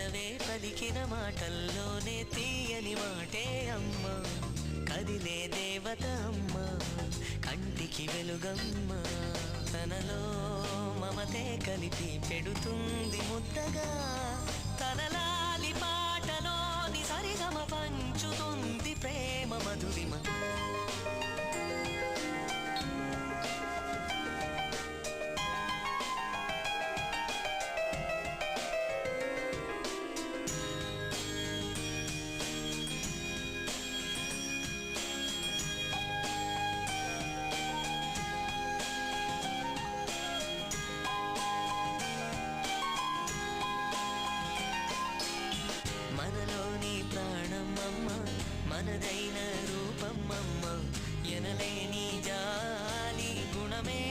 పెదవే పలికిన మాటల్లోనే తీయని మాటే అమ్మ, కదిలే దేవత అమ్మ, కంటికి వెలుగమ్మ, తనలో మమతే కలిపి పెడుతుంది ముద్దగా, తనలాలి పాటలోని సరిగమ పంచుతుంది ప్రేమ మధురిమ. మనలోని ప్రాణమమ్మ, మనదైన రూపమమ్మ, ఎనలేని జాలి గుణమే